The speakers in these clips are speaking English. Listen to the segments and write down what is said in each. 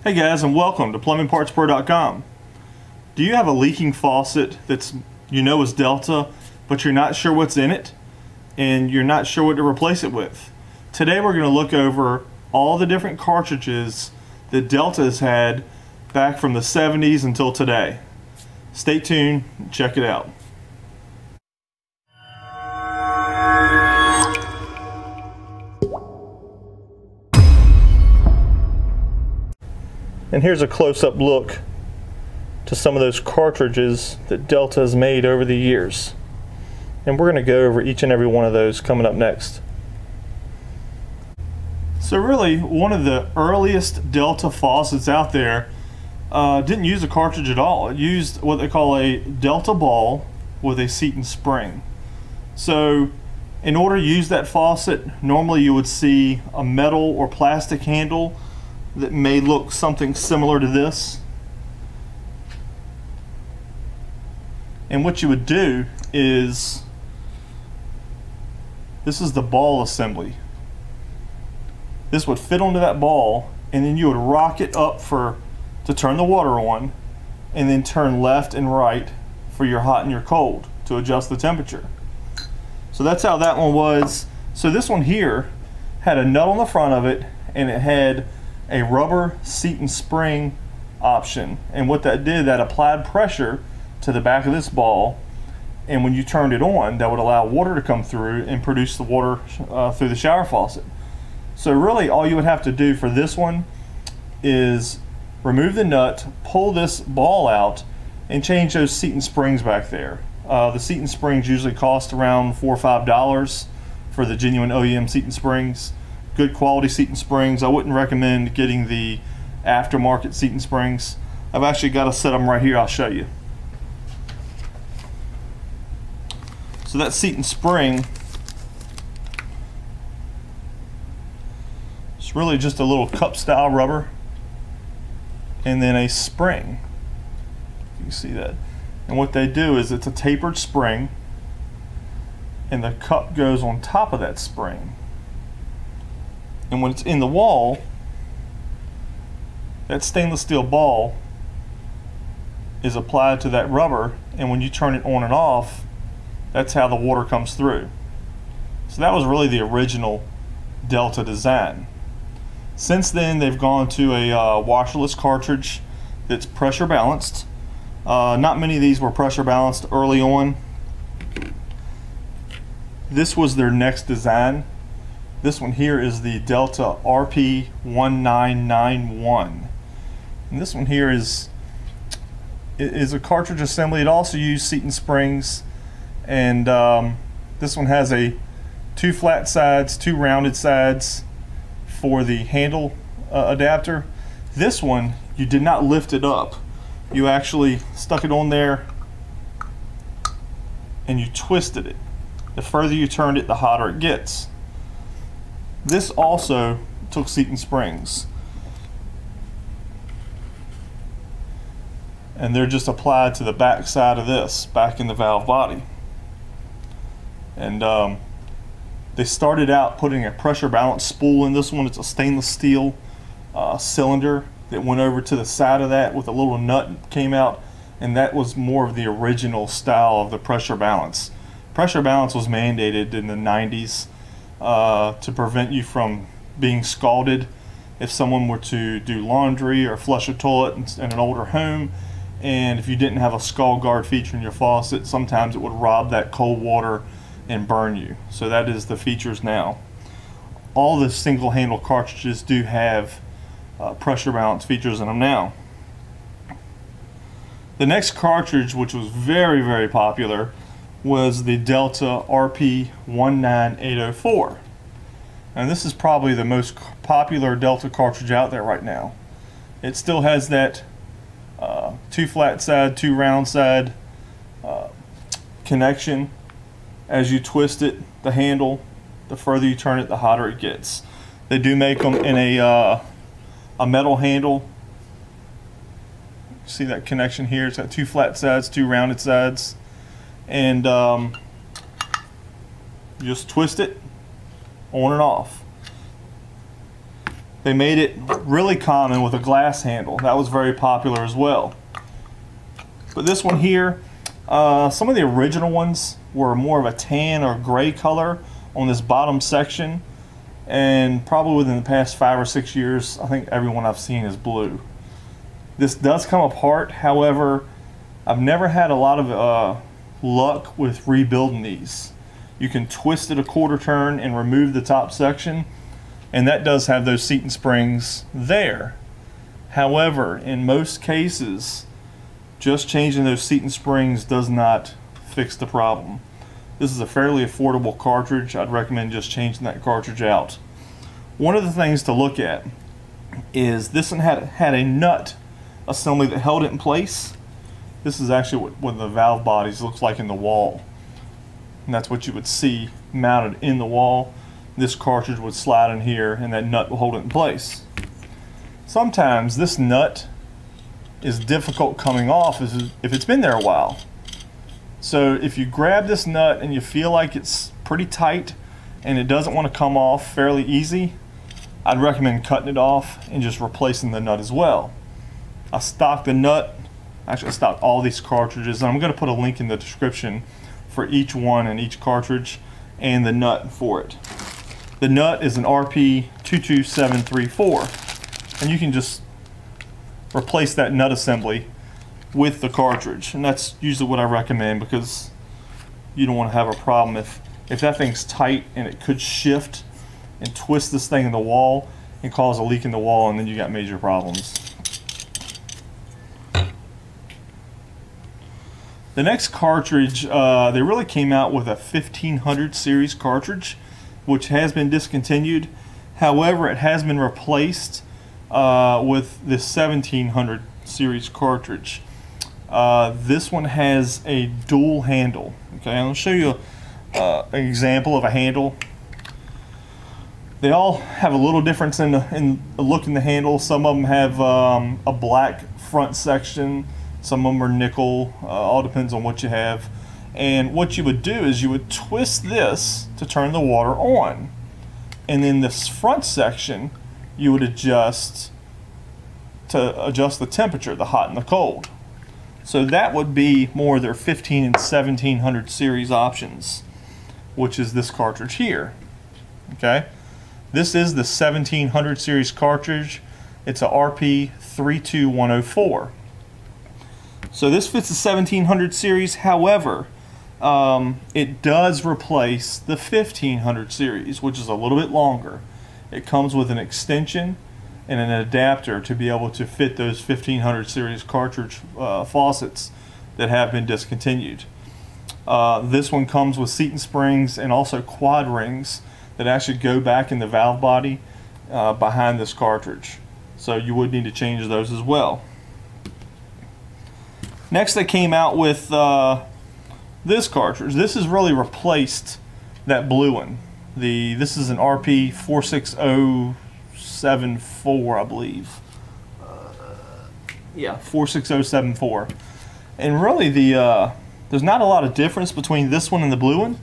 Hey guys, and welcome to plumbingpartspro.com. Do you have a leaking faucet that's is Delta, but you're not sure what's in it and you're not sure what to replace it with? Today we're going to look over all the different cartridges that Delta has had back from the 70s until today. Stay tuned and check it out. And here's a close-up look to some of those cartridges that Delta has made over the years. And we're going to go over each and every one of those coming up next. So really, one of the earliest Delta faucets out there didn't use a cartridge at all. It used what they call a Delta ball with a seat and spring. So in order to use that faucet, normally you would see a metal or plastic handle that may look something similar to this. And what you would do is, this is the ball assembly. This would fit onto that ball, and then you would rock it up to turn the water on, and then turn left and right for your hot and your cold to adjust the temperature. So that's how that one was. So this one here had a nut on the front of it, and it had a rubber seat and spring option, and what that did, that applied pressure to the back of this ball, and when you turned it on, that would allow water to come through and produce the water through the shower faucet. So really all you would have to do for this one is remove the nut, pull this ball out, and change those seat and springs back there. The seat and springs usually cost around $4 or $5 for the genuine OEM seat and springs. Good quality seat and springs. I wouldn't recommend getting the aftermarket seat and springs. I've actually got a set of them right here. I'll show you. So that seat and spring, it's really just a little cup style rubber and then a spring. You can see that. And what they do is, it's a tapered spring and the cup goes on top of that spring. And when it's in the wall, that stainless steel ball is applied to that rubber, and when you turn it on and off, that's how the water comes through. So that was really the original Delta design. Since then, they've gone to a washerless cartridge that's pressure balanced. Not many of these were pressure balanced early on. This was their next design. This one here is the Delta RP1991. And this one here is a cartridge assembly. It also used seat and springs. And this one has two flat sides, two rounded sides for the handle adapter. This one, you did not lift it up. You actually stuck it on there and you twisted it. The further you turned it, the hotter it gets. This also took seat and springs, and they're just applied to the back side of this, back in the valve body. And they started out putting a pressure balance spool in this one. It's a stainless steel cylinder that went over to the side of that with a little nut that came out, and that was more of the original style of the pressure balance. Pressure balance was mandated in the 90s to prevent you from being scalded if someone were to do laundry or flush a toilet in an older home, and if you didn't have a scald guard feature in your faucet, sometimes it would rob that cold water and burn you. So that is the features now. All the single handle cartridges do have pressure balance features in them now. The next cartridge, which was very, very popular, was the Delta RP19804. And this is probably the most popular Delta cartridge out there right now. It still has that two flat side, two round side connection. As you twist it, the handle, the further you turn it, the hotter it gets. They do make them in a metal handle. See that connection here? It's got two flat sides, two rounded sides. And just twist it on and off. they made it really common with a glass handle. That was very popular as well. But this one here, some of the original ones were more of a tan or gray color on this bottom section, and probably within the past 5 or 6 years, I think every one I've seen is blue. This does come apart. However, I've never had a lot of luck with rebuilding these. You can twist it a quarter turn and remove the top section, and that does have those seat and springs there. However, in most cases, just changing those seat and springs does not fix the problem. This is a fairly affordable cartridge. I'd recommend just changing that cartridge out. One of the things to look at is this one had a nut assembly that held it in place. This is actually what one of the valve bodies looks like in the wall. And that's what you would see mounted in the wall. This cartridge would slide in here and that nut will hold it in place. Sometimes this nut is difficult coming off if it's been there a while. So if you grab this nut and you feel like it's pretty tight and it doesn't want to come off fairly easy, I'd recommend cutting it off and just replacing the nut as well. I stock the nut, actually I stock all these cartridges, and I'm going to put a link in the description for each one and each cartridge and the nut for it. The nut is an RP22734, and you can just replace that nut assembly with the cartridge, and that's usually what I recommend, because you don't want to have a problem if that thing's tight and it could shift and twist this thing in the wall and cause a leak in the wall, and then you got major problems. The next cartridge, they really came out with a 1500 series cartridge, which has been discontinued. However, it has been replaced with the 1700 series cartridge. This one has a dual handle. Okay, I'll show you an example of a handle. They all have a little difference in the look in the handle. Some of them have a black front section. Some of them are nickel. All depends on what you have. And what you would do is you would twist this to turn the water on. And then this front section you would adjust to adjust the temperature, the hot and the cold. So that would be more their 15 and 1700 series options, which is this cartridge here. Okay, this is the 1700 series cartridge. It's a RP32104. So this fits the 1700 series. However, it does replace the 1500 series, which is a little bit longer. It comes with an extension and an adapter to be able to fit those 1500 series cartridge faucets that have been discontinued. This one comes with seat and springs and also quad rings that actually go back in the valve body behind this cartridge. So you would need to change those as well. Next, they came out with this cartridge. This has really replaced that blue one. This is an RP46074, I believe. Yeah, 46074. And really, there's not a lot of difference between this one and the blue one.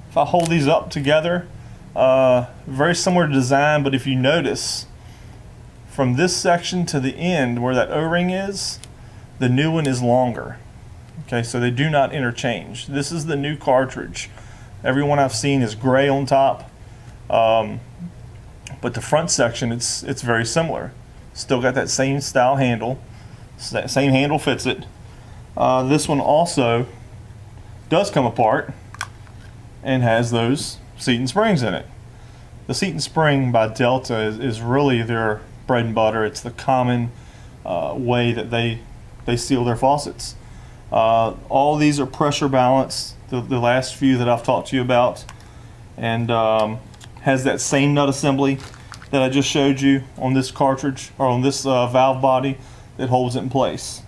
If I hold these up together, very similar design, but if you notice, from this section to the end where that O-ring is, the new one is longer. Okay, so they do not interchange. This is the new cartridge. Every one I've seen is gray on top, but the front section, it's very similar. Still got that same style handle. Same handle fits it. This one also does come apart and has those seat and springs in it. The seat and spring by Delta is really their bread and butter. It's the common way that they seal their faucets. All these are pressure balanced, the last few that I've talked to you about, and has that same nut assembly that I just showed you on this cartridge, or on this valve body that holds it in place.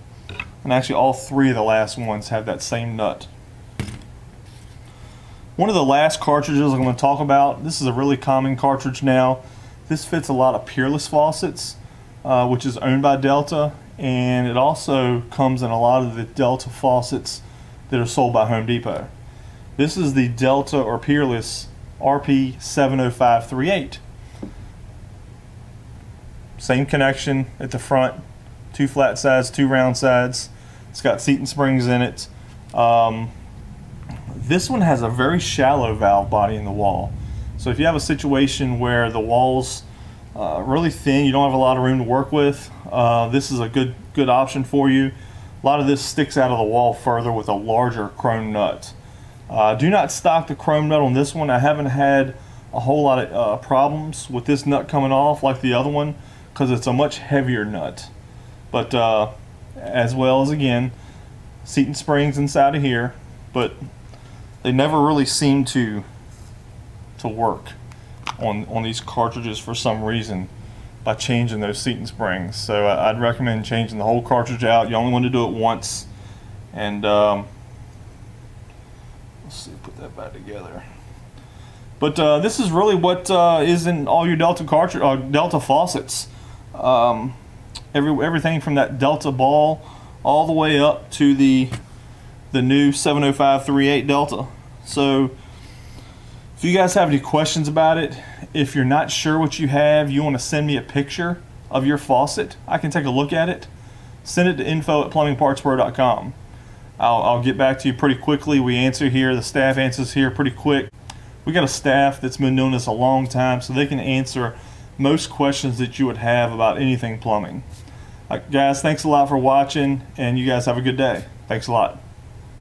And actually all three of the last ones have that same nut. One of the last cartridges I'm going to talk about, this is a really common cartridge now. This fits a lot of Peerless faucets, which is owned by Delta, and it also comes in a lot of the Delta faucets that are sold by Home Depot. This is the Delta or Peerless RP70538. Same connection at the front, 2 flat sides, 2 round sides. It's got seat and springs in it. This one has a very shallow valve body in the wall. So if you have a situation where the wall's really thin, you don't have a lot of room to work with, this is a good option for you. A lot of this sticks out of the wall further with a larger chrome nut. Do not stock the chrome nut on this one. I haven't had a whole lot of problems with this nut coming off like the other one, because it's a much heavier nut. But as well as, again, seat and springs inside of here, but they never really seem to work on these cartridges for some reason by changing those seat and springs. So I'd recommend changing the whole cartridge out. You only want to do it once. And let's see, put that back together. But this is really what is in all your Delta cartridge, Delta faucets. Everything from that Delta ball all the way up to the new 70538 Delta. So if you guys have any questions about it, if you're not sure what you have, you want to send me a picture of your faucet, I can take a look at it. Send it to info@plumbingpartspro.com. I'll get back to you pretty quickly. We answer here, the staff answers here pretty quick. We got a staff that's been doing this a long time, so they can answer most questions that you would have about anything plumbing. Guys, thanks a lot for watching, and you guys have a good day. Thanks a lot.